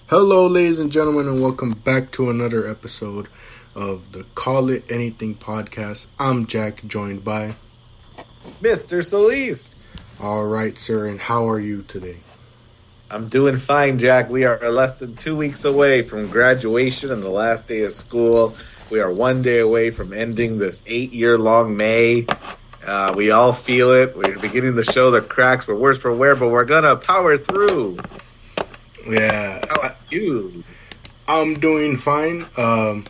Hello, ladies and gentlemen, and welcome back to another episode of the Call It Anything podcast. I'm Jack, joined by Mr. Solis. All right, sir, and how are you today? I'm doing fine, Jack. We are less than 2 weeks away from graduation and the last day of school. We are 1 day away from ending this 8-year-long May. We all feel it. We're beginning to show the cracks. We're worse for wear, but we're going to power through. Yeah. How are you? I'm doing fine. I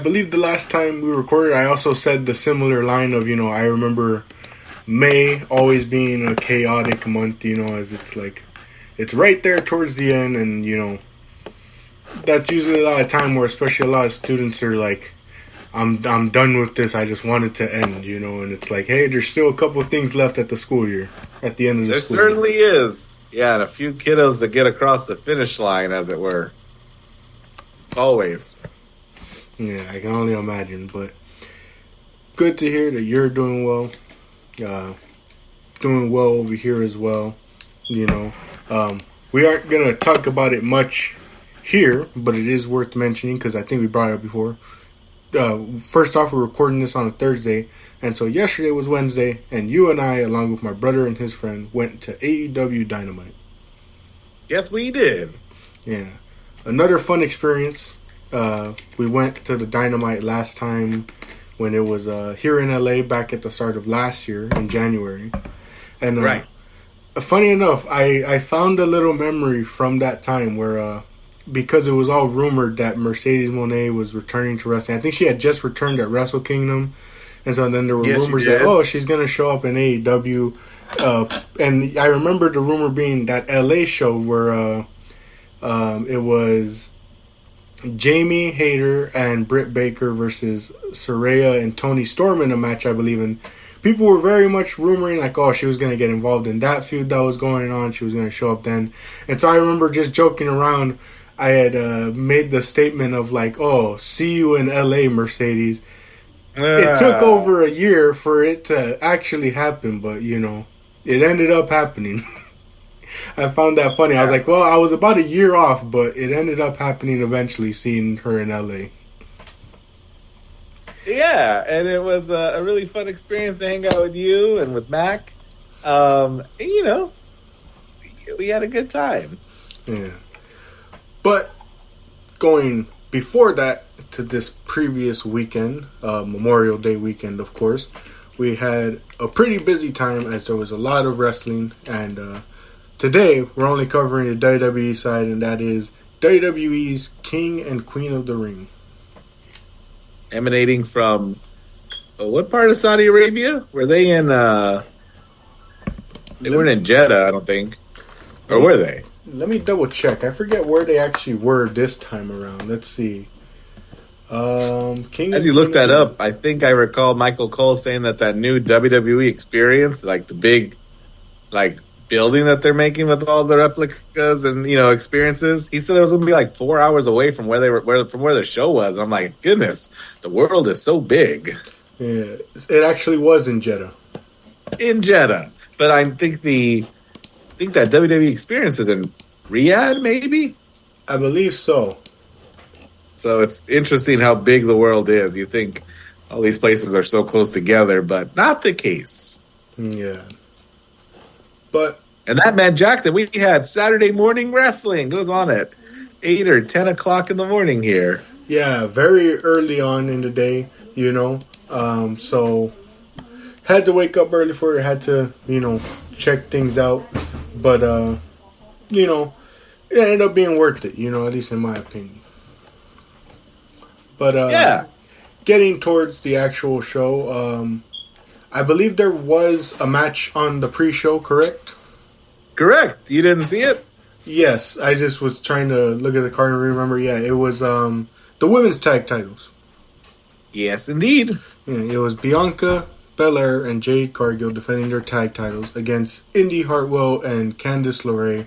believe the last time we recorded, I also said the similar line of, I remember May always being a chaotic month, as it's right there towards the end, and, that's usually a lot of time where especially a lot of students are like, I'm done with this, I just want it to end, and it's like, hey, there's still a couple of things left at the school year, at the end of the school year. There certainly is. Yeah, and a few kiddos to get across the finish line, as it were. Always. Yeah, I can only imagine, but good to hear that you're doing well. Doing well over here as well. We aren't going to talk about it much here, but it is worth mentioning because I think we brought it up before. First off, we're recording this on a Thursday, and so yesterday was Wednesday, and you and I, along with my brother and his friend, went to AEW Dynamite. Yes, we did. Yeah. Another fun experience. We went to the Dynamite last time when it was here in LA back at the start of last year in January. And right. Funny enough, I found a little memory from that time where because it was all rumored that Mercedes Moné was returning to wrestling. I think she had just returned at Wrestle Kingdom. And so then there were rumors that, she's going to show up in AEW. And I remember the rumor being that LA show where it was Jamie Hayter and Britt Baker versus Saraya and Toni Storm in a match, I believe. And people were very much rumoring like, she was going to get involved in that feud that was going on. She was going to show up then. And so I remember just joking around. I had made the statement of like, see you in LA, Mercedes. It took over a year for it to actually happen, but, it ended up happening. I found that funny. I was like, I was about a year off, but it ended up happening eventually, seeing her in LA. Yeah, and it was a really fun experience to hang out with you and with Mac. We had a good time. Yeah. But going before that to this previous weekend, Memorial Day weekend, of course, we had a pretty busy time as there was a lot of wrestling. And today we're only covering the WWE side, and that is WWE's King and Queen of the Ring. Emanating from what part of Saudi Arabia? Were they in? They weren't in Jeddah, I don't think. Or were they? Let me double check. I forget where they actually were this time around. Let's see. As you look that up, I think I recall Michael Cole saying that new WWE experience, like the big, building that they're making with all the replicas and experiences. He said it was going to be like 4 hours away from where they were, from where the show was. I'm like, goodness, the world is so big. Yeah, it actually was in Jeddah. In Jeddah, but I think that WWE experience is in Riyadh, maybe? I believe so. So it's interesting how big the world is. You think all these places are so close together, but not the case. Yeah. And that meant, Jack, that we had Saturday morning wrestling. It was on at 8 or 10 o'clock in the morning here. Yeah, very early on in the day, so had to wake up early for it, had to, check things out. But, it ended up being worth it, at least in my opinion. But, getting towards the actual show, I believe there was a match on the pre-show, correct? Correct. You didn't see it? Yes, I just was trying to look at the card and remember. Yeah, it was the women's tag titles. Yes, indeed. Yeah, it was Bianca Belair and Jade Cargill defending their tag titles against Indy Hartwell and Candice LeRae.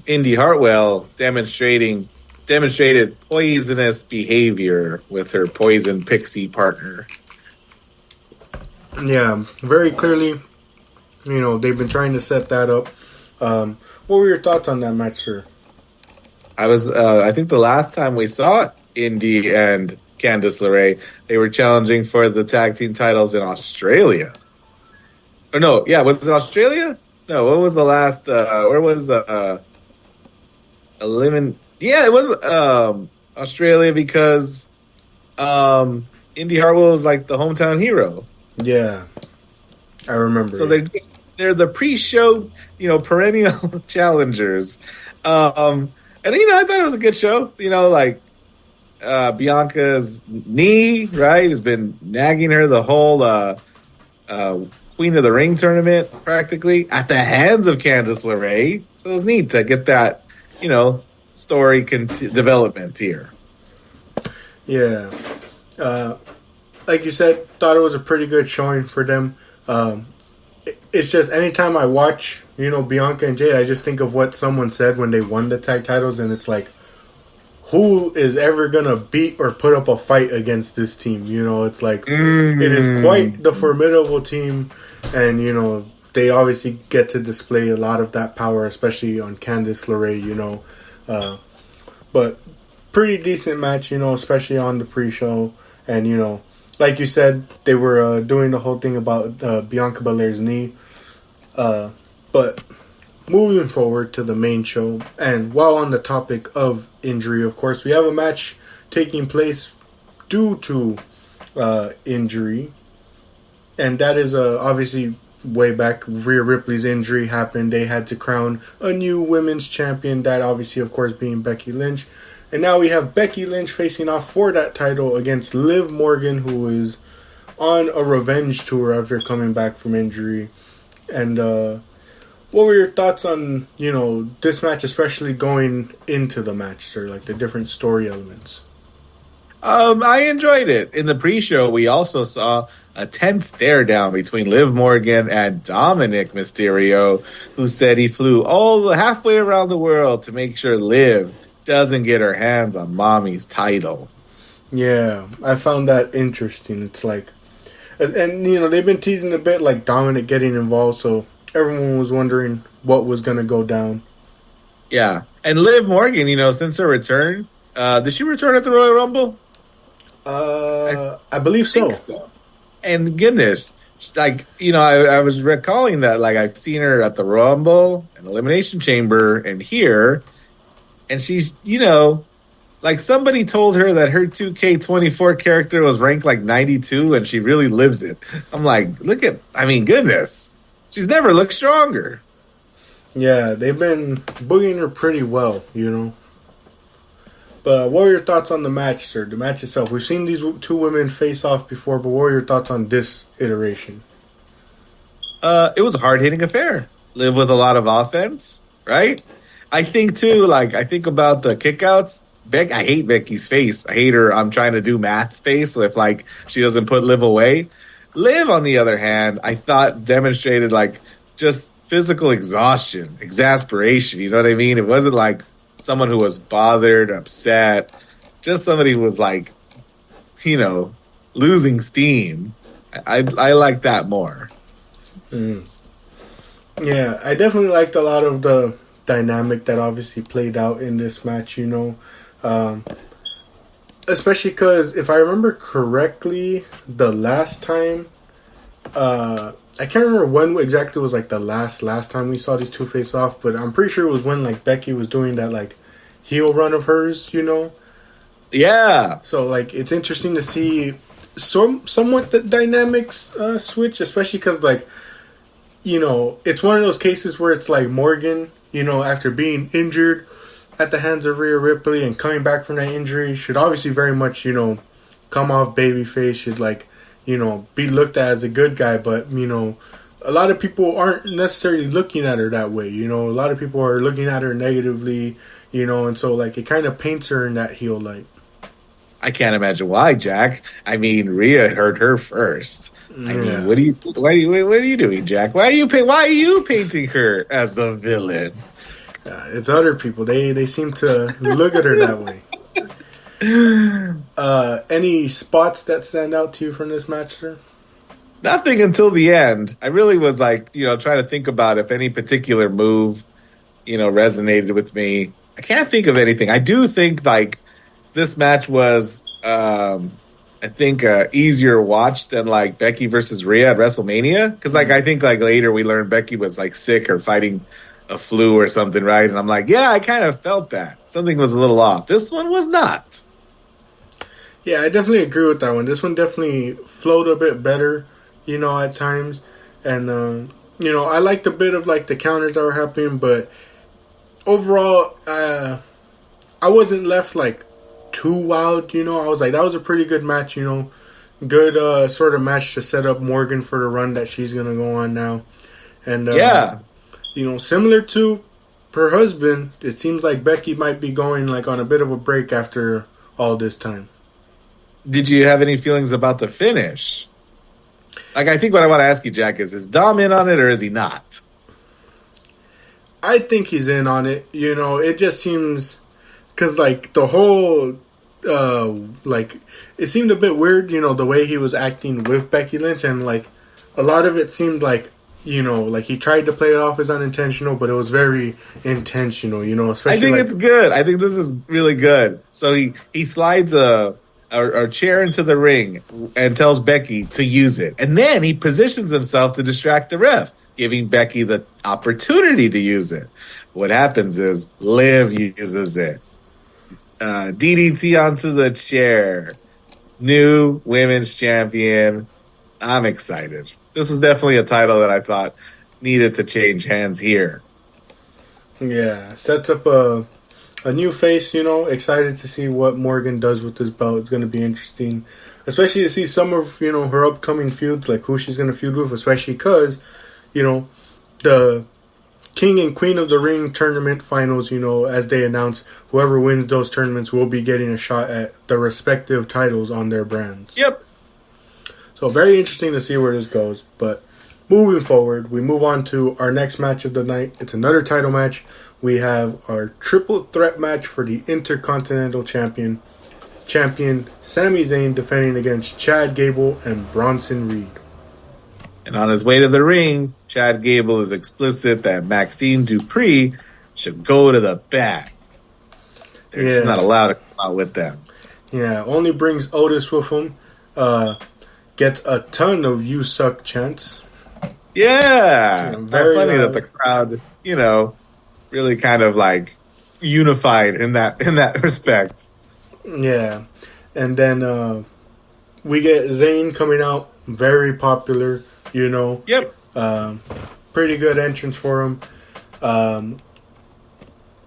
Indy Hartwell demonstrated poisonous behavior with her poison pixie partner. Yeah, very clearly, they've been trying to set that up. What were your thoughts on that match, sir? I think the last time we saw Indy and Candice LeRae, they were challenging for the tag team titles in Australia. Or no, yeah, was it Australia? No, what was the last? Where was Elimin? Yeah, it was Australia because Indy Hartwell is like the hometown hero. Yeah, I remember. So they're the pre-show, perennial challengers. And I thought it was a good show. Like Bianca's knee, right, has been nagging her the whole Queen of the Ring tournament, practically at the hands of Candice LeRae. So it was neat to get that, story development here. Yeah, like you said, thought it was a pretty good showing for them. It's just anytime I watch, Bianca and Jade, I just think of what someone said when they won the tag titles, and it's like, who is ever gonna beat or put up a fight against this team? It's like it is quite the formidable team, and they obviously get to display a lot of that power, especially on Candice LeRae. But pretty decent match, especially on the pre-show, and like you said, they were doing the whole thing about Bianca Belair's knee. But moving forward to the main show, and while on the topic of injury, of course, we have a match taking place due to injury, and that is obviously way back. Rhea Ripley's injury happened. They had to crown a new women's champion, that obviously, of course, being Becky Lynch. And now we have Becky Lynch facing off for that title against Liv Morgan, who is on a revenge tour after coming back from injury. And what were your thoughts on, this match, especially going into the match, sir? Like the different story elements. I enjoyed it. In the pre-show, we also saw a tense stare down between Liv Morgan and Dominic Mysterio, who said he flew all halfway around the world to make sure Liv doesn't get her hands on Mommy's title. Yeah, I found that interesting. It's like, and they've been teasing a bit like Dominic getting involved, so everyone was wondering what was going to go down. Yeah, and Liv Morgan, since her return, did she return at the Royal Rumble? I believe so. And goodness, like, I was recalling that, like, I've seen her at the Rumble and Elimination Chamber and here, and she's, like somebody told her that her 2K24 character was ranked like 92 and she really lives it. I'm like, goodness, she's never looked stronger. Yeah, they've been boogieing her pretty well, But what were your thoughts on the match, sir? The match itself. We've seen these two women face off before, but what were your thoughts on this iteration? It was a hard-hitting affair. Live with a lot of offense, right? I think, too, I think about the kickouts. I hate Becky's face. I hate her I'm trying to do math face if, she doesn't put Liv away. Liv, on the other hand, I thought demonstrated, just physical exhaustion, exasperation. You know what I mean? It wasn't like someone who was bothered, upset. Just somebody who was losing steam. I like that more. Yeah, I definitely liked a lot of the dynamic that obviously played out in this match, especially because if I remember correctly, the last time, I can't remember when exactly was the last time we saw these two face off, but I'm pretty sure it was when Becky was doing that heel run of hers, Yeah. So it's interesting to see somewhat the dynamics switch, especially because it's one of those cases where it's Morgan, after being injured at the hands of Rhea Ripley and coming back from that injury, should obviously very much, come off babyface, should be looked at as a good guy, but a lot of people aren't necessarily looking at her that way. A lot of people are looking at her negatively, and so it kind of paints her in that heel light. I can't imagine why, Jack. Rhea hurt her first. Yeah. What are you doing, Jack? Why are you painting her as the villain? It's other people. They seem to look at her that way. Any spots that stand out to you from this match, sir? Nothing until the end. I really was like, trying to think about if any particular move, resonated with me. I can't think of anything. I do think like this match was, I think, easier watch than like Becky versus Rhea at WrestleMania. Because like I think like later we learned Becky was like sick or fighting a flu or something, right? And I'm like, yeah, I kind of felt that something was a little off. This one was not. Yeah, I definitely agree with that one. This one definitely flowed a bit better, at times. And, I liked a bit of, like, the counters that were happening. But overall, I wasn't left, like, too wowed, I was like, that was a pretty good match, Good sort of match to set up Morgan for the run that she's going to go on now. And, yeah. Similar to her husband, it seems like Becky might be going, like, on a bit of a break after all this time. Did you have any feelings about the finish? Like, I think what I want to ask you, Jack, is Dom in on it or is he not? I think he's in on it. It just seems... Because, like, the whole... it seemed a bit weird, the way he was acting with Becky Lynch. And, like, a lot of it seemed like, like he tried to play it off as unintentional, but it was very intentional, especially... I think it's good. I think this is really good. So he slides a chair into the ring and tells Becky to use it. And then he positions himself to distract the ref, giving Becky the opportunity to use it. What happens is Liv uses it. DDT onto the chair. New women's champion. I'm excited. This is definitely a title that I thought needed to change hands here. Yeah, sets up a new face, excited to see what Morgan does with this belt. It's going to be interesting, especially to see some of, her upcoming feuds, like who she's going to feud with, especially because, the King and Queen of the Ring tournament finals, as they announce, whoever wins those tournaments will be getting a shot at the respective titles on their brands. Yep. So very interesting to see where this goes. But moving forward, we move on to our next match of the night. It's another title match. We have our triple threat match for the Intercontinental Champion Sami Zayn defending against Chad Gable and Bronson Reed. And on his way to the ring, Chad Gable is explicit that Maxine Dupree should go to the back. They're just not allowed to come out with them. Yeah, only brings Otis with him. Gets a ton of "you suck" chants. Yeah. Very funny loud. that the crowd, really kind of like unified in that respect. Yeah. And then we get Zayn coming out, very popular, Yep. Pretty good entrance for him. And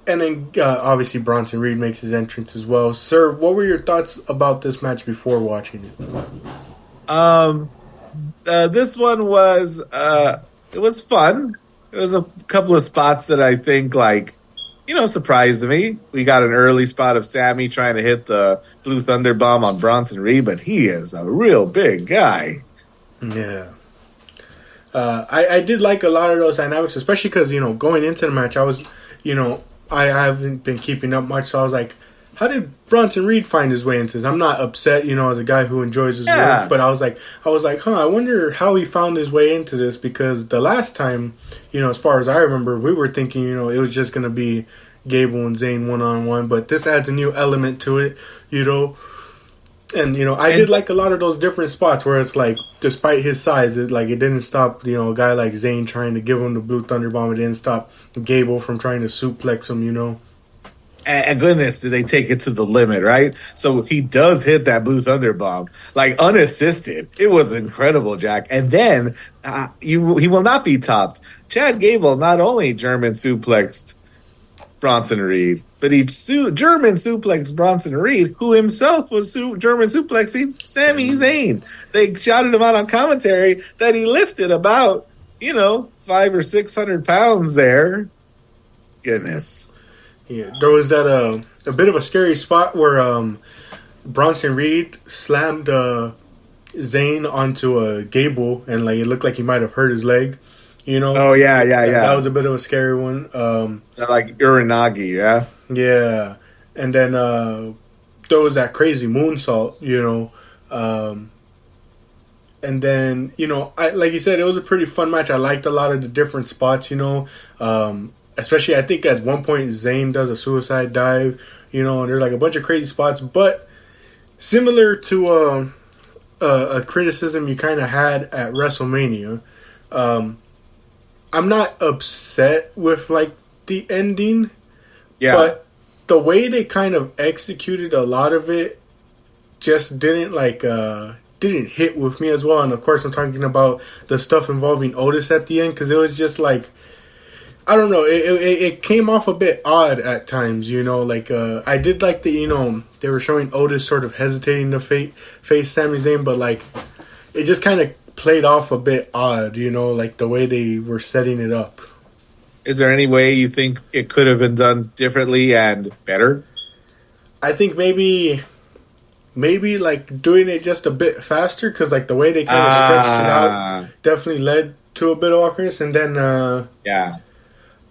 then obviously Bronson Reed makes his entrance as well. Sir, what were your thoughts about this match before watching it? This one was it was fun. There was a couple of spots that I think surprised me. We got an early spot of Sammy trying to hit the Blue Thunder Bomb on Bronson Reed, but he is a real big guy. Yeah. I did like a lot of those dynamics, especially because, going into the match, I was, I haven't been keeping up much, so I was like, how did Bronson Reed find his way into this? I'm not upset, as a guy who enjoys his work, but I was like, I wonder how he found his way into this, because the last time, as far as I remember, we were thinking, it was just going to be Gable and Zayn one-on-one, but this adds a new element to it, And, I did like a lot of those different spots where it's like, despite his size, it didn't stop, a guy like Zayn trying to give him the Blue Thunder Bomb. It didn't stop Gable from trying to suplex him, And goodness, did they take it to the limit, right? So he does hit that Blue Thunder Bomb, unassisted. It was incredible, Jack. And then he will not be topped. Chad Gable not only German suplexed Bronson Reed, but he German suplexed Bronson Reed, who himself was German suplexing Sami Zayn. They shouted him out on commentary that he lifted about, 500 or 600 pounds there. Goodness. Yeah, there was that a bit of a scary spot where Bronson Reed slammed Zayn onto a Gable, and it looked like he might have hurt his leg. Oh yeah. That was a bit of a scary one. Like Uranagi, yeah. Yeah, and then there was that crazy moonsault. And then, like you said, it was a pretty fun match. I liked a lot of the different spots, especially I think at one point Zayn does a suicide dive, and there's like a bunch of crazy spots. But similar to a criticism you kind of had at WrestleMania, I'm not upset with like the ending, but the way they kind of executed a lot of it just didn't hit with me as well. And of course I'm talking about the stuff involving Otis at the end, because it was just like, I don't know, it came off a bit odd at times, I did like the, they were showing Otis sort of hesitating to face Sami Zayn, but like it just kind of played off a bit odd, like the way they were setting it up. Is there any way you think it could have been done differently and better? I think maybe like doing it just a bit faster, because like the way they kind of stretched it out definitely led to a bit of awkwardness. And then I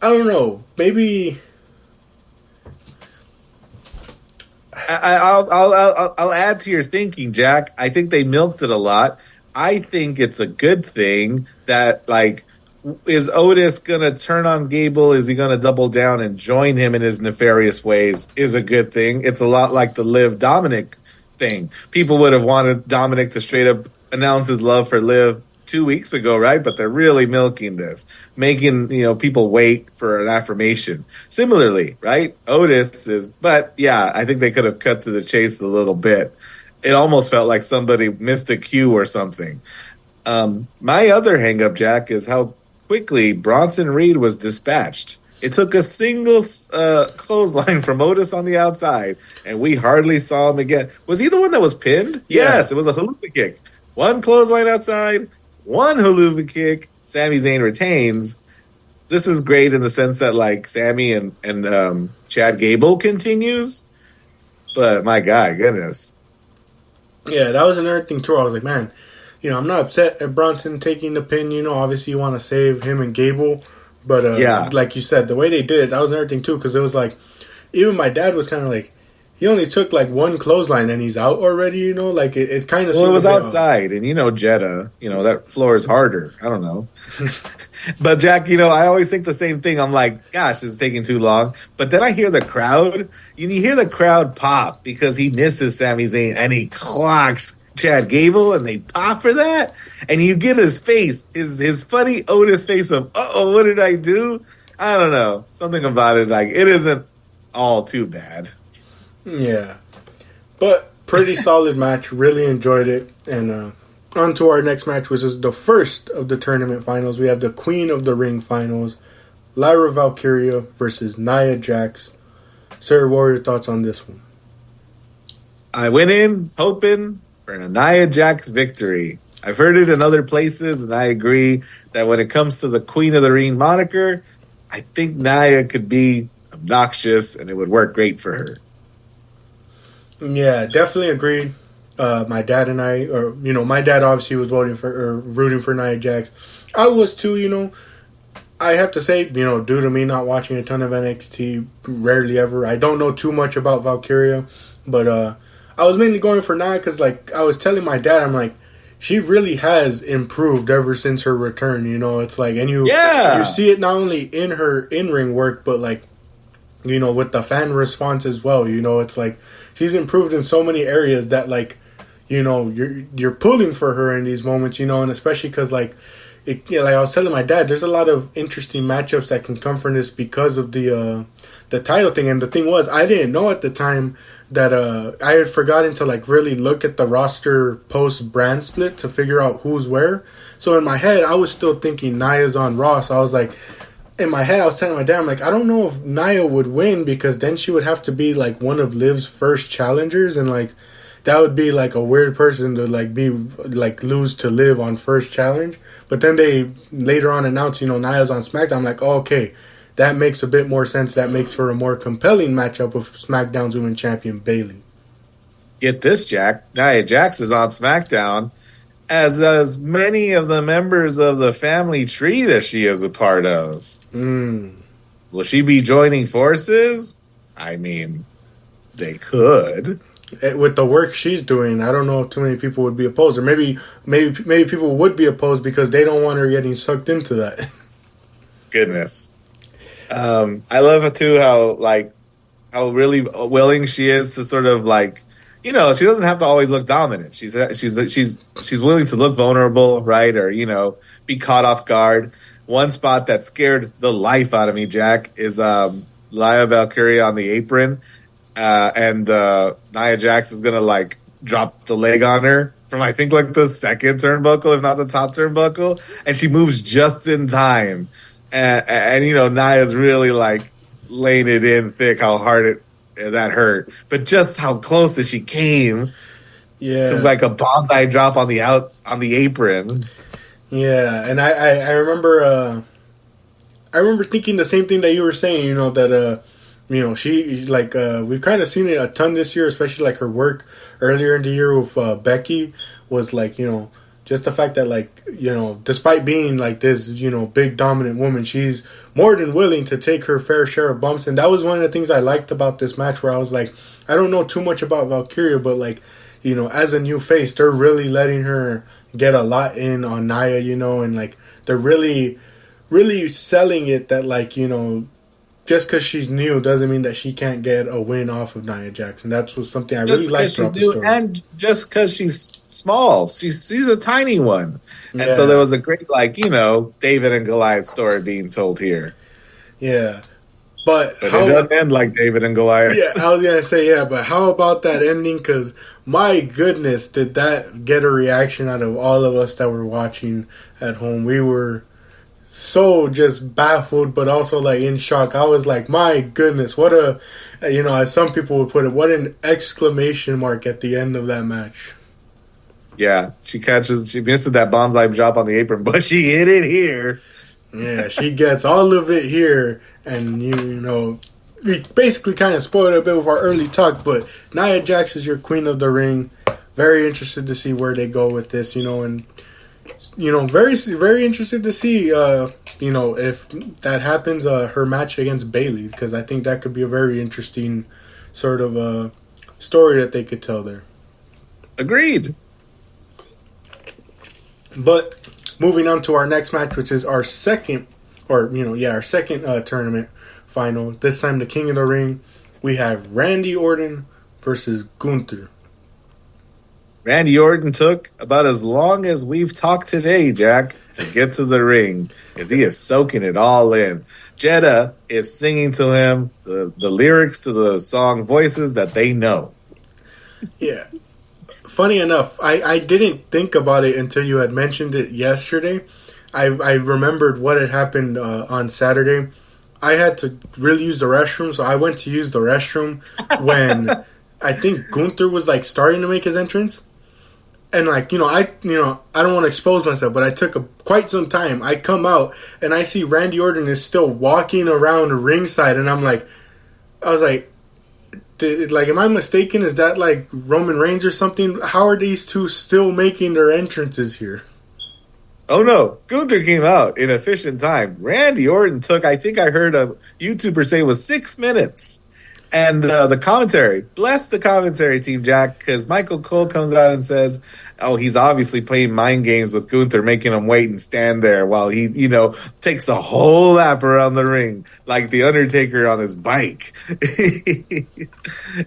don't know, maybe I'll add to your thinking, Jack. I think they milked it a lot. I think it's a good thing that, like, is Otis going to turn on Gable? Is he going to double down and join him in his nefarious ways? Is a good thing. It's a lot like the Liv Dominic thing. People would have wanted Dominic to straight up announce his love for Liv 2 weeks ago, right? But they're really milking this, making people wait for an affirmation. Similarly, right? Otis is, but yeah, I think they could have cut to the chase a little bit. It almost felt like somebody missed a cue or something. My other hang-up, Jack, is how quickly Bronson Reed was dispatched. It took a single clothesline from Otis on the outside, and we hardly saw him again. Was he the one that was pinned? Yeah. Yes, it was a haluva kick. One clothesline outside, one haluva kick. Sami Zayn retains. This is great in the sense that, like, Sami and Chad Gable continues. But my God, goodness. Yeah, that was another thing too. I was like, man, I'm not upset at Bronson taking the pin. Obviously you want to save him and Gable. But like you said, the way they did it, that was another thing too. Because it was like, even my dad was kind of like, he only took like one clothesline and he's out already. Like it kind of. Well, it was outside, and Jeddah. that floor is harder. I don't know. But Jack, I always think the same thing. I'm like, gosh, it's taking too long. But then I hear the crowd. And you hear the crowd pop because he misses Sami Zayn and he clocks Chad Gable, and they pop for that. And you get his face, his funny Otis face of, uh-oh, what did I do? I don't know. Something about it, like, it isn't all too bad. Yeah. But pretty solid match. Really enjoyed it. And on to our next match, which is the first of the tournament finals. We have the Queen of the Ring finals, Lyra Valkyria versus Nia Jax. Sir, what are your thoughts on this one? I went in hoping for a Nia Jax victory. I've heard it in other places, and I agree that when it comes to the Queen of the Ring moniker, I think Nia could be obnoxious, and it would work great for her. Yeah, definitely agreed. My dad and I, my dad obviously was rooting for Nia Jax. I was too, I have to say, due to me not watching a ton of NXT, rarely ever, I don't know too much about Valkyria, but I was mainly going for Nia because, like, I was telling my dad, I'm like, she really has improved ever since her return, it's like, and you see it not only in her in-ring work, but, like, with the fan response as well, it's like, she's improved in so many areas that, like, you're pulling for her in these moments, and especially because, like, like I was telling my dad, there's a lot of interesting matchups that can come from this because of the title thing. And the thing was, I didn't know at the time that I had forgotten to, like, really look at the roster post brand split to figure out who's where. So in my head, I was still thinking Nia's on Raw. So I was like, in my head, I was telling my dad, I'm like, I don't know if Nia would win because then she would have to be, like, one of Liv's first challengers, and, like, that would be, like, a weird person to, like, be, like, lose to Liv on first challenge. But then they later on announced, Nia's on SmackDown. I'm like, oh, okay, that makes a bit more sense. That makes for a more compelling matchup with SmackDown's Women's Champion Bayley. Get this, Jack. Nia Jax is on SmackDown as many of the members of the family tree that she is a part of. Will she be joining forces? I mean, they could. With the work she's doing, I don't know if too many people would be opposed, or maybe people would be opposed because they don't want her getting sucked into that. Goodness. I love it too how really willing she is to sort of like, she doesn't have to always look dominant. She's willing to look vulnerable, right? Or be caught off guard. One spot that scared the life out of me, Jack, is Laya Valkyria on the apron, and Nia Jax is gonna like drop the leg on her from I think like the second turnbuckle, if not the top turnbuckle, and she moves just in time, and Nia's really like laying it in thick how hard that hurt, but just how close that she came to like a bonsai drop on the apron. Yeah, and I remember thinking the same thing that you were saying. That she like we've kind of seen it a ton this year, especially like her work earlier in the year with Becky was like just the fact that like despite being like this big dominant woman, she's more than willing to take her fair share of bumps, and that was one of the things I liked about this match. Where I was like, I don't know too much about Valkyria, but like as a new face, they're really letting her get a lot in on Nia, and like they're really, really selling it that like just because she's new doesn't mean that she can't get a win off of Nia Jax, and that was something I really liked about the story. And just because she's small, she's a tiny one, and so there was a great like David and Goliath story being told here. Yeah, but it doesn't end like David and Goliath. Yeah, I was gonna say but how about that ending? Because my goodness, did that get a reaction out of all of us that were watching at home? We were so just baffled, but also like in shock. I was like, my goodness, what a, as some people would put it, what an exclamation mark at the end of that match. Yeah, she missed that bonsai drop on the apron, but she hit it here. Yeah, she gets all of it here, and we basically kind of spoiled a bit with our early talk, but Nia Jax is your queen of the ring. Very interested to see where they go with this, and very, very interested to see, if that happens, her match against Bayley, because I think that could be a very interesting sort of story that they could tell there. Agreed. But moving on to our next match, which is our second, our second tournament final. This time, the King of the Ring. We have Randy Orton versus Gunther. Randy Orton took about as long as we've talked today, Jack, to get to the ring, as he is soaking it all in. Jeddah is singing to him the lyrics to the song Voices that they know. Yeah. Funny enough, I didn't think about it until you had mentioned it yesterday. I remembered what had happened on Saturday. I had to really use the restroom, so I went to use the restroom when I think Gunther was like starting to make his entrance. And like, I don't want to expose myself, but I took quite some time. I come out and I see Randy Orton is still walking around ringside, and I was like, am I mistaken? Is that like Roman Reigns or something? How are these two still making their entrances here? Oh no, Gunther came out in efficient time. Randy Orton took, I think I heard a YouTuber say it was 6 minutes. And the commentary, bless the commentary team, Jack, because Michael Cole comes out and says, he's obviously playing mind games with Gunther, making him wait and stand there while he, takes a whole lap around the ring like the Undertaker on his bike.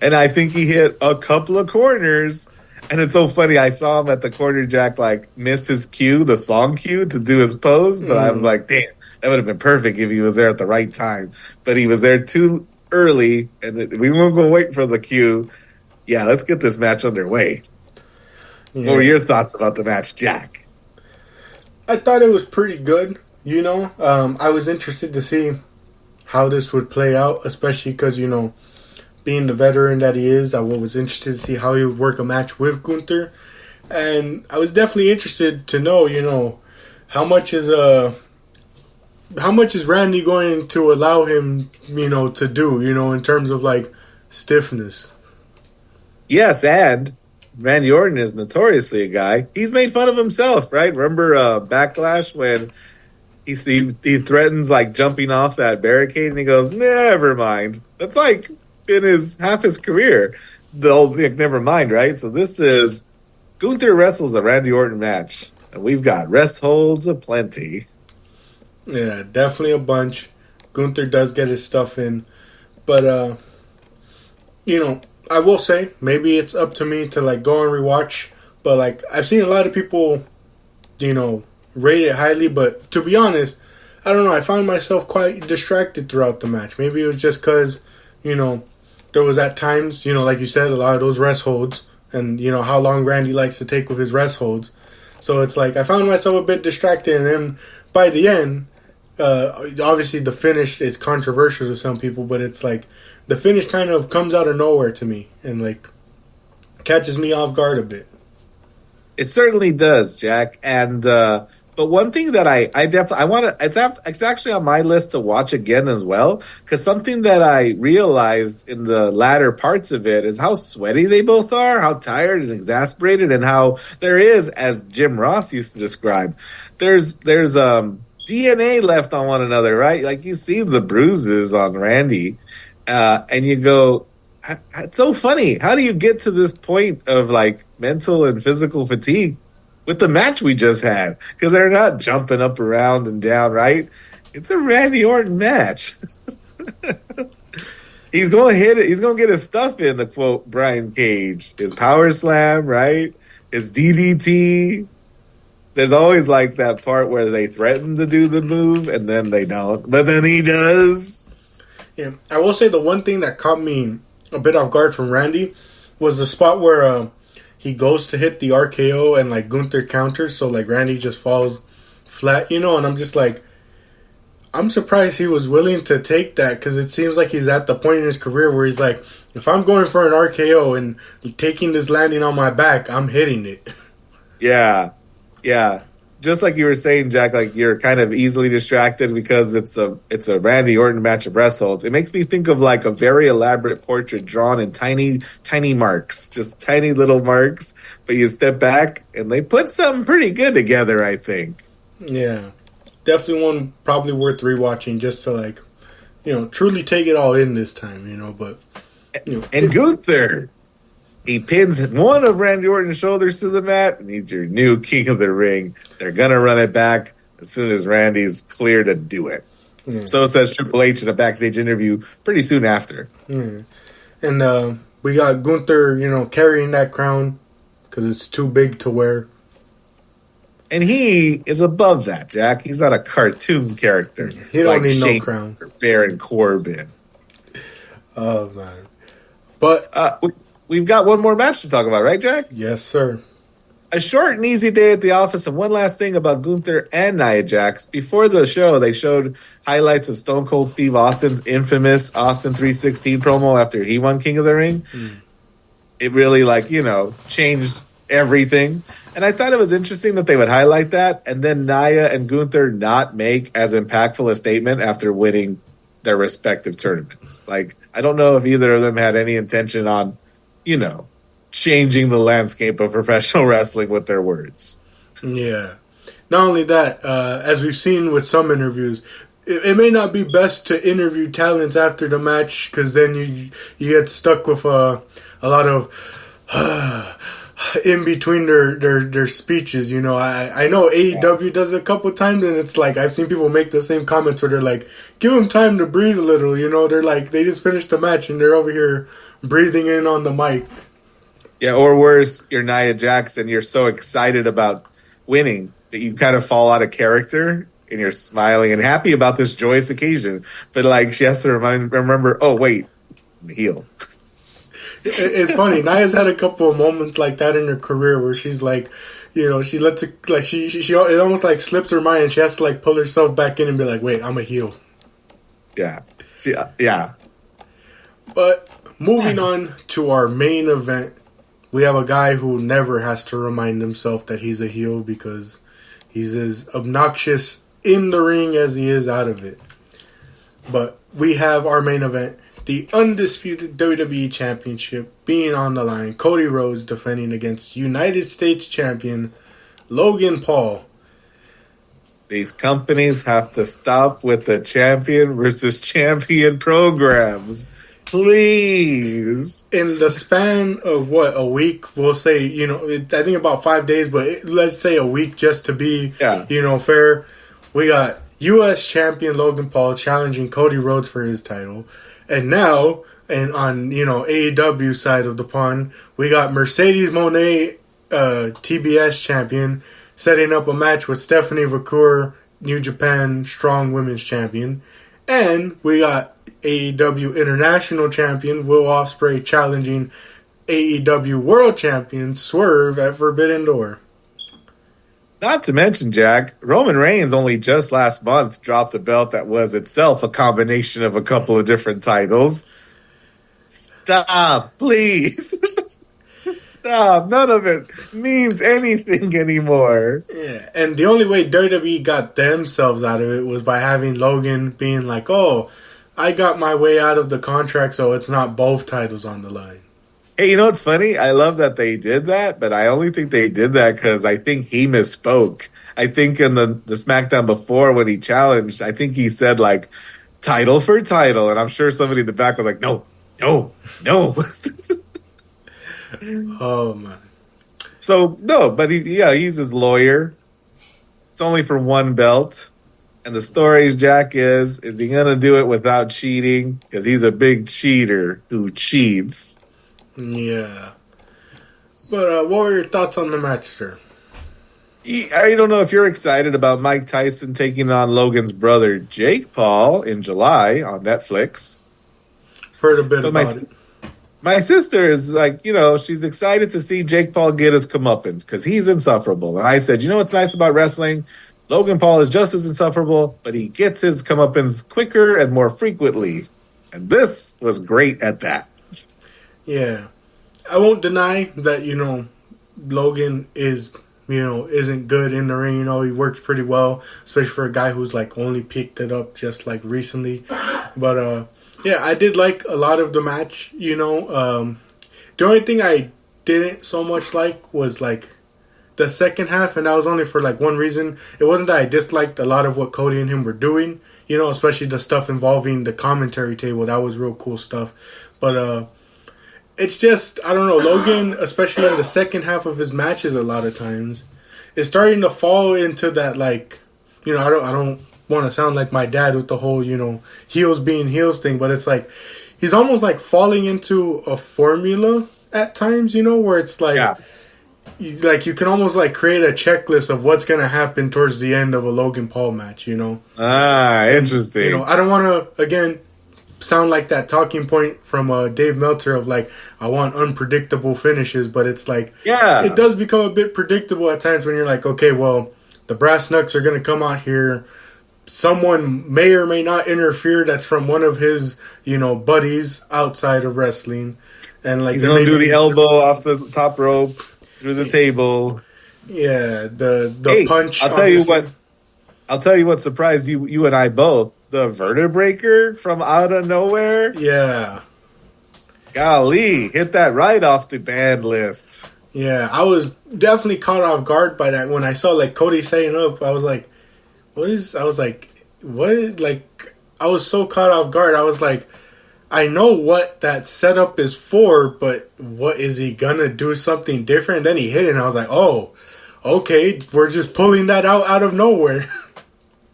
And I think he hit a couple of corners. And it's so funny. I saw him at the corner, Jack, like miss his cue, the song cue to do his pose. But I was like, damn, that would have been perfect if he was there at the right time. But he was there too early, and we won't go wait for the cue. Yeah, let's get this match underway. Yeah. What were your thoughts about the match, Jack? I thought it was pretty good. I was interested to see how this would play out, especially because being the veteran that he is, I was interested to see how he would work a match with Gunther, and I was definitely interested to know, how much is Randy going to allow him, to do, in terms of like stiffness? Yes, and Randy Orton is notoriously a guy. He's made fun of himself, right? Remember Backlash when he threatens like jumping off that barricade and he goes, never mind. That's like been half his career. never mind, right? So this is Gunther wrestles a Randy Orton match, and we've got rest holds aplenty. Yeah, definitely a bunch. Gunther does get his stuff in, but I will say maybe it's up to me to like go and rewatch. But like I've seen a lot of people, rate it highly. But to be honest, I don't know. I found myself quite distracted throughout the match. Maybe it was just because, there was at times, like you said, a lot of those rest holds, and how long Randy likes to take with his rest holds. So it's like I found myself a bit distracted, and then by the end, obviously the finish is controversial to some people, but it's like the finish kind of comes out of nowhere to me and like catches me off guard a bit. It certainly does, Jack. And but one thing that I definitely I want to it's actually on my list to watch again as well, because something that I realized in the latter parts of it is how sweaty they both are, how tired and exasperated, and how there is, as Jim Ross used to describe, there's DNA left on one another, right? Like you see the bruises on Randy, and you go, it's so funny. How do you get to this point of like mental and physical fatigue with the match we just had? Because they're not jumping up around and down, right? It's a Randy Orton match. He's going to hit it. He's going to get his stuff in, to quote Brian Cage. His power slam, right? His DDT. There's always like that part where they threaten to do the move and then they don't. But then he does. Yeah, I will say the one thing that caught me a bit off guard from Randy was the spot where he goes to hit the RKO and like Gunther counters, so like Randy just falls flat, and I'm just like, I'm surprised he was willing to take that, because it seems like he's at the point in his career where he's like, if I'm going for an RKO and taking this landing on my back, I'm hitting it. Yeah. Just like you were saying, Jack, like you're kind of easily distracted because it's a Randy Orton match of wrestles. It makes me think of like a very elaborate portrait drawn in tiny marks, just tiny little marks. But you step back and they put something pretty good together, I think. Yeah, definitely one probably worth rewatching just to like, truly take it all in this time. But and Gunther. He pins one of Randy Orton's shoulders to the mat, and he's your new king of the ring. They're going to run it back as soon as Randy's clear to do it. Yeah. So says Triple H in a backstage interview pretty soon after. Yeah. And we got Gunther, carrying that crown because it's too big to wear. And he is above that, Jack. He's not a cartoon character. He don't need no crown. Or Baron Corbin. Oh, man. But... we've got one more match to talk about, right, Jack? Yes, sir. A short and easy day at the office. And one last thing about Gunther and Nia Jax. Before the show, they showed highlights of Stone Cold Steve Austin's infamous Austin 316 promo after he won King of the Ring. It really, changed everything. And I thought it was interesting that they would highlight that, and then Nia and Gunther not make as impactful a statement after winning their respective tournaments. Like, I don't know if either of them had any intention on changing the landscape of professional wrestling with their words. Yeah. Not only that, as we've seen with some interviews, it may not be best to interview talents after the match, because then you get stuck with a lot of in between their speeches. I know AEW does it a couple times, and it's like I've seen people make the same comments where they're like, give them time to breathe a little. They're like, they just finished the match and they're over here breathing in on the mic. Yeah, or worse, you're Nia Jax and you're so excited about winning that you kind of fall out of character and you're smiling and happy about this joyous occasion. But she has to remember, oh wait, I'm a heel. It's funny. Nia's had a couple of moments like that in her career where she's like, she lets it, like she it almost like slips her mind and she has to like pull herself back in and be like, wait, I'm a heel. Yeah. Yeah. But moving on to our main event, we have a guy who never has to remind himself that he's a heel because he's as obnoxious in the ring as he is out of it. But we have our main event, the undisputed WWE Championship being on the line. Cody Rhodes defending against United States Champion Logan Paul. These companies have to stop with the champion versus champion programs. please. In the span of what, a week, we'll say, I think about 5 days, but let's say a week just to be, fair. We got U.S. champion Logan Paul challenging Cody Rhodes for his title. And now, and on, AEW side of the pond, we got Mercedes Moné, TBS champion, setting up a match with Stephanie Vacour, New Japan Strong Women's Champion. And we got AEW International Champion Will Ospreay challenging AEW World Champion Swerve at Forbidden Door. Not to mention, Jack, Roman Reigns only just last month dropped a belt that was itself a combination of a couple of different titles. Stop, please. Stop. None of it means anything anymore. Yeah, and the only way WWE got themselves out of it was by having Logan being like, oh, I got my way out of the contract, so it's not both titles on the line. Hey, you know what's funny? I love that they did that, but I only think they did that because I think he misspoke. I think in the SmackDown before when he challenged, I think he said, like, title for title, and I'm sure somebody in the back was like, no. Oh, man. So, no, but he's his lawyer. It's only for one belt. And the story, Jack, is he going to do it without cheating? Because he's a big cheater who cheats. Yeah. But what were your thoughts on the match, sir? I don't know if you're excited about Mike Tyson taking on Logan's brother, Jake Paul, in July on Netflix. Heard a bit about it. My sister is like, she's excited to see Jake Paul get his comeuppance because he's insufferable. And I said, what's nice about wrestling? Logan Paul is just as insufferable, but he gets his comeuppance quicker and more frequently. And this was great at that. Yeah. I won't deny that, Logan is, isn't good in the ring. He works pretty well, especially for a guy who's, like, only picked it up just, like, recently. But, yeah, I did like a lot of the match, The only thing I didn't so much like was, like, the second half, and that was only for, like, one reason. It wasn't that I disliked a lot of what Cody and him were doing, especially the stuff involving the commentary table. That was real cool stuff. But, it's just, I don't know, Logan, especially in the second half of his matches a lot of times, is starting to fall into that, like, I don't want to sound like my dad with the whole, heels being heels thing, but it's like, he's almost like falling into a formula at times, where it's like, you can almost like create a checklist of what's going to happen towards the end of a Logan Paul match, Interesting. I don't want to, again, sound like that talking point from Dave Meltzer of like, I want unpredictable finishes, but it's like, it does become a bit predictable at times when you're like, okay, well, the brass knucks are going to come out here. Someone may or may not interfere that's from one of his, buddies outside of wrestling. And like, he's going to do the elbow off the top rope through the table. Yeah, the punch. I'll tell you what surprised you and I both. The vertebraker from out of nowhere. Yeah. Golly, hit that right off the banned list. Yeah, I was definitely caught off guard by that. When I saw like Cody setting up, I was like, what? Like, I was so caught off guard. I was like, I know what that setup is for, but what is he gonna do something different? And then he hit it and I was like, oh, okay, we're just pulling that out of nowhere.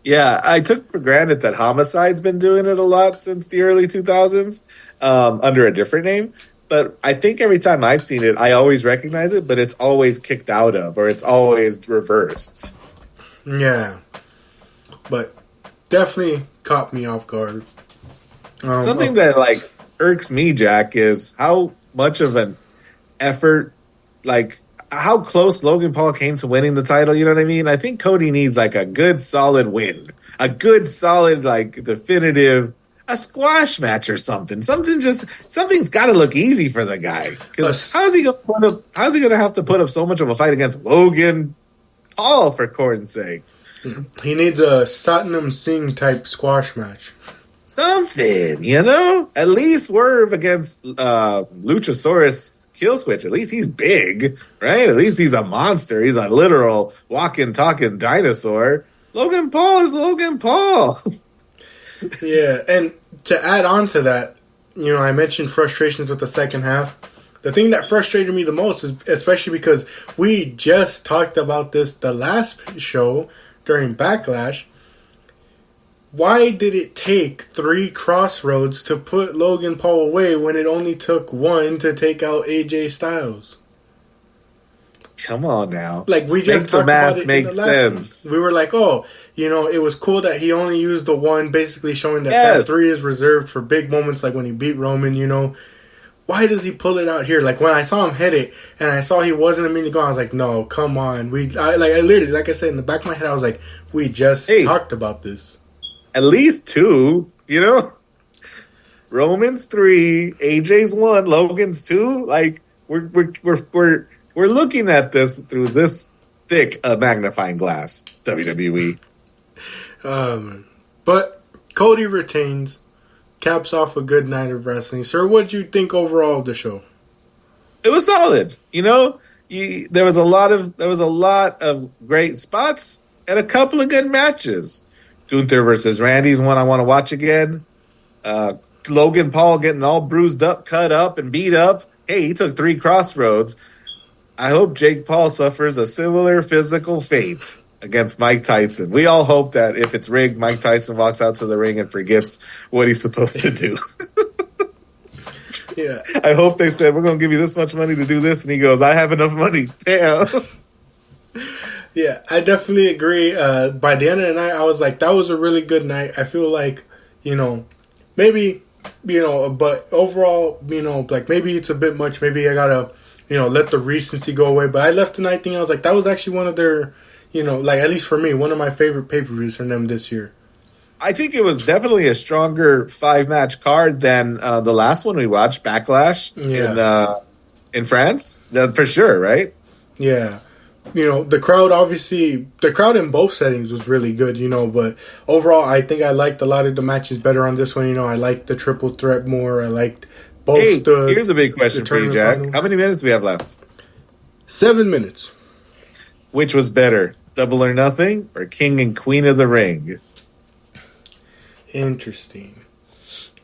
Yeah, I took for granted that Homicide's been doing it a lot since the early 2000s under a different name. But I think every time I've seen it, I always recognize it, but it's always kicked out of or it's always reversed. Yeah. But definitely caught me off guard. Something that like irks me, Jack, is how much of an effort, like how close Logan Paul came to winning the title. You know what I mean? I think Cody needs like a good solid win, a good solid like definitive, a squash match or something. Something's got to look easy for the guy because how's he going to have to put up so much of a fight against Logan Paul for corn's sake? He needs a Satnam Singh type squash match. Something, At least Swerve against Luchasaurus Killswitch. At least he's big, right? At least he's a monster. He's a literal walking, talking dinosaur. Logan Paul is Logan Paul. Yeah, and to add on to that, I mentioned frustrations with the second half. The thing that frustrated me the most is especially because we just talked about this the last show during Backlash. Why did it take 3 crossroads to put Logan Paul away when it only took 1 to take out AJ Styles? Come on now. Like, we just talked about it in the last sense. one. We were like, it was cool that he only used the 1, basically showing that that 3 is reserved for big moments like when he beat Roman, Why does he pull it out here? Like, when I saw him hit it and I saw he wasn't a minute ago, I was like, no, come on. I literally, like I said, in the back of my head, I was like, we just talked about this. At least 2, Roman's 3, AJ's 1, Logan's 2. Like, we're looking at this through this thick magnifying glass, WWE. But Cody retains, caps off a good night of wrestling. Sir, what did you think overall of the show? It was solid. There was a lot of great spots and a couple of good matches. Gunther versus Randy's one I want to watch again. Logan Paul getting all bruised up, cut up, and beat up. Hey, he took 3 crossroads. I hope Jake Paul suffers a similar physical fate against Mike Tyson. We all hope that if it's rigged, Mike Tyson walks out to the ring and forgets what he's supposed to do. Yeah. I hope they said, we're going to give you this much money to do this. And he goes, I have enough money. Damn. Yeah, I definitely agree. By the end of the night, I was like, that was a really good night. I feel like, maybe, but overall, like maybe it's a bit much. Maybe I got to, let the recency go away. But I left tonight thinking, I was like, that was actually one of their, like at least for me, one of my favorite pay-per-views from them this year. I think it was definitely a stronger 5-match card than the last one we watched, Backlash, in France. For sure, right? Yeah. The crowd in both settings was really good, but overall, I think I liked a lot of the matches better on this one. I liked the triple threat more. I liked both. Here's a big question for you, Jack. Final. How many minutes do we have left? 7 minutes. Which was better, Double or Nothing or King and Queen of the Ring? Interesting.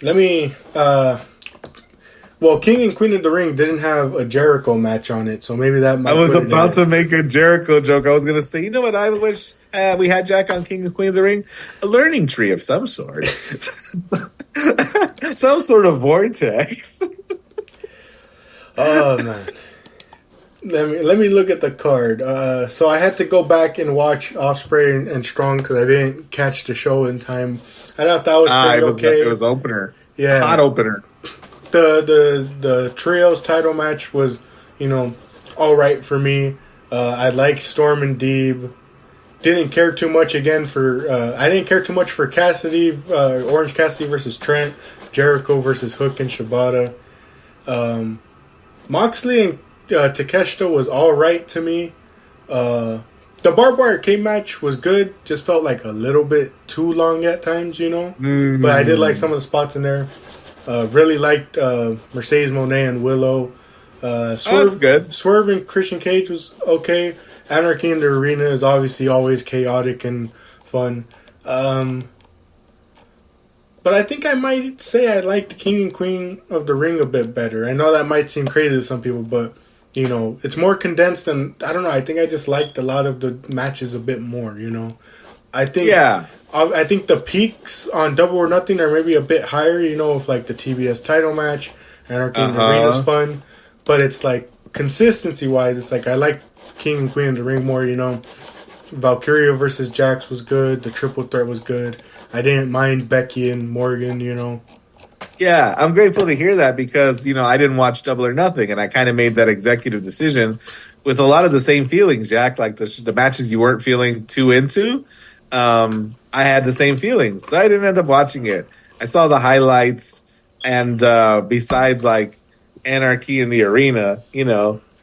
Let me... Well, King and Queen of the Ring didn't have a Jericho match on it, so maybe that might... I was about to make a Jericho joke. I was going to say, you know what I wish we had, Jack, on King and Queen of the Ring? A learning tree of some sort. Some sort of vortex. Oh, man. Let me look at the card. So I had to go back and watch Ospreay and Strong because I didn't catch the show in time. I thought that was pretty okay. It was opener. Yeah. Hot opener. The trios title match was, all right for me. I liked Storm and Deeb. Didn't care too much again for. I didn't care too much for Cassidy, Orange Cassidy versus Trent, Jericho versus Hook and Shibata. Moxley and Takeshita was all right to me. The barbed wire cage match was good. Just felt like a little bit too long at times, Mm-hmm. But I did like some of the spots in there. Really liked Mercedes Moné and Willow. That's good. Swerve and Christian Cage was okay. Anarchy in the Arena is obviously always chaotic and fun. But I think I might say I liked King and Queen of the Ring a bit better. I know that might seem crazy to some people, but it's more condensed and I don't know. I think I just liked a lot of the matches a bit more. I think. Yeah. I think the peaks on Double or Nothing are maybe a bit higher, with like the TBS title match. Anarchy in the Ring is fun. But it's like, consistency-wise, it's like I like King and Queen of the Ring more, Valkyria versus Jax was good. The triple threat was good. I didn't mind Becky and Morgan, Yeah, I'm grateful to hear that because, I didn't watch Double or Nothing. And I kind of made that executive decision with a lot of the same feelings, Jack. Like the matches you weren't feeling too into. I had the same feelings, so I didn't end up watching it. I saw the highlights, and besides like Anarchy in the Arena,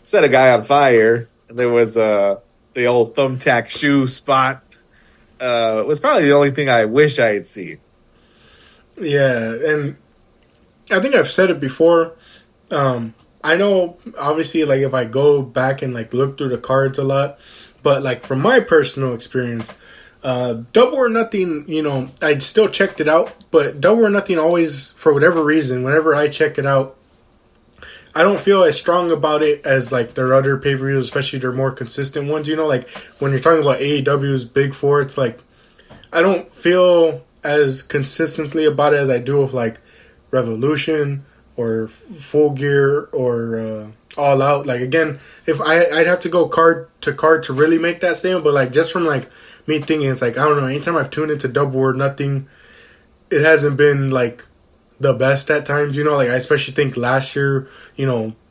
set a guy on fire. And there was the old thumbtack shoe spot. Was probably the only thing I wish I had seen. Yeah, and I think I've said it before. I know, obviously, like if I go back and like look through the cards a lot, but like from my personal experience. Double or Nothing, I still checked it out, but Double or Nothing always, for whatever reason, whenever I check it out, I don't feel as strong about it as like their other pay-per-views, especially their more consistent ones. Like when you're talking about AEW's Big Four, it's like I don't feel as consistently about it as I do with like Revolution or Full Gear or All Out. Like again, if I'd have to go card to really make that statement, but like just from like me thinking, it's like I don't know. Anytime I've tuned into Double or Nothing, it hasn't been like the best at times. Like I especially think last year,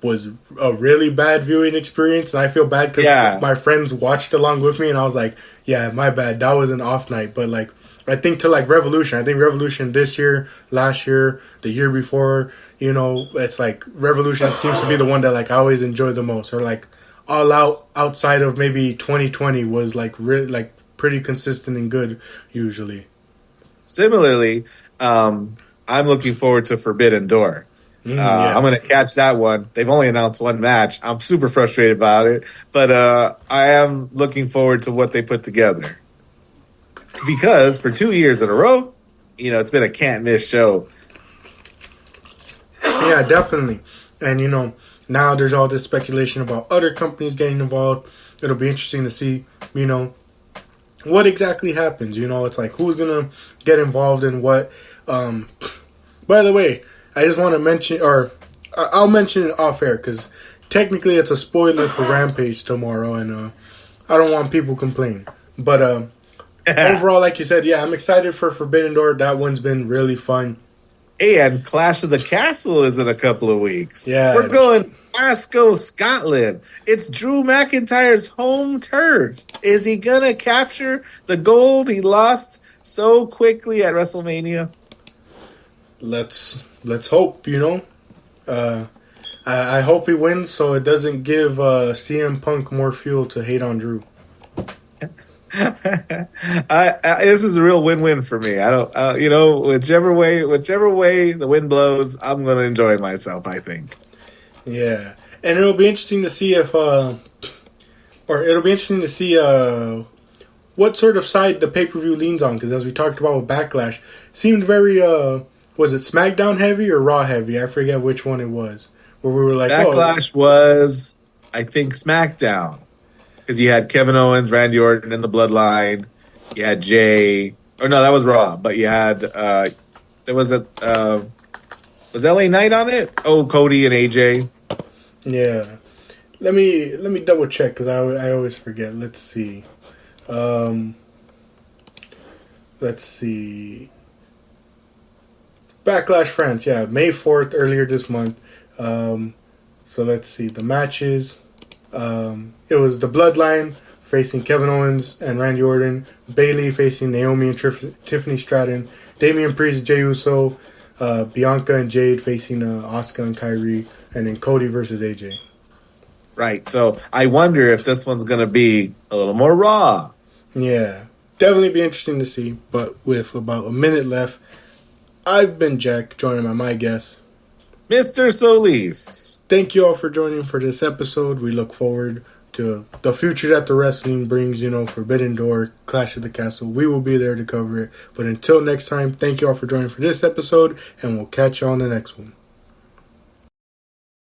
was a really bad viewing experience, and I feel bad because my friends watched along with me, and I was like, yeah, my bad, that was an off night. But like I think to like Revolution, I think Revolution this year, last year, the year before, it's like Revolution seems to be the one that like I always enjoy the most, or like All Out outside of maybe 2020 was like really like pretty consistent and good usually. Similarly, I'm looking forward to Forbidden Door. I'm going to catch that one. They've only announced one match. I'm super frustrated about it, but I am looking forward to what they put together. Because for 2 years in a row, it's been a can't miss show. Yeah, definitely. And, now there's all this speculation about other companies getting involved. It'll be interesting to see, what exactly happens. It's like who's going to get involved in what. By the way, I just want to mention, or I'll mention it off air because technically it's a spoiler for Rampage tomorrow, and I don't want people complaining. But overall, like you said, yeah, I'm excited for Forbidden Door. That one's been really fun. And Clash of the Castle is in a couple of weeks. Yeah, we're going Glasgow, Scotland. It's Drew McIntyre's home turf. Is he gonna capture the gold he lost so quickly at WrestleMania? Let's hope. I hope he wins so it doesn't give CM Punk more fuel to hate on Drew. This is a real win-win for me. I don't, whichever way the wind blows, I'm going to enjoy myself, I think. Yeah, and it'll be interesting to see what sort of side the pay-per-view leans on, because as we talked about with Backlash, seemed very was it SmackDown heavy or Raw heavy? I forget which one it was. Where we were like, Backlash was, I think, SmackDown. Because you had Kevin Owens, Randy Orton in the Bloodline. You had Jay. Or no, that was Raw. But you had, was LA Knight on it? Oh, Cody and AJ. Yeah. Let me double check because I always forget. Let's see. Backlash France, yeah, May 4th, earlier this month. So let's see, the matches. It was the Bloodline facing Kevin Owens and Randy Orton, Bayley facing Naomi and Tiffany Stratton, Damian Priest, Jey Uso, Bianca and Jade facing Asuka and Kairi, and then Cody versus AJ. Right, so I wonder if this one's going to be a little more raw. Yeah, definitely be interesting to see, but with about a minute left, I've been Jack, joined by my guest, Mr. Solis. Thank you all for joining for this episode. We look forward to the future that the wrestling brings, Forbidden Door, Clash of the Castle. We will be there to cover it. But until next time, thank you all for joining for this episode, and we'll catch you on the next one.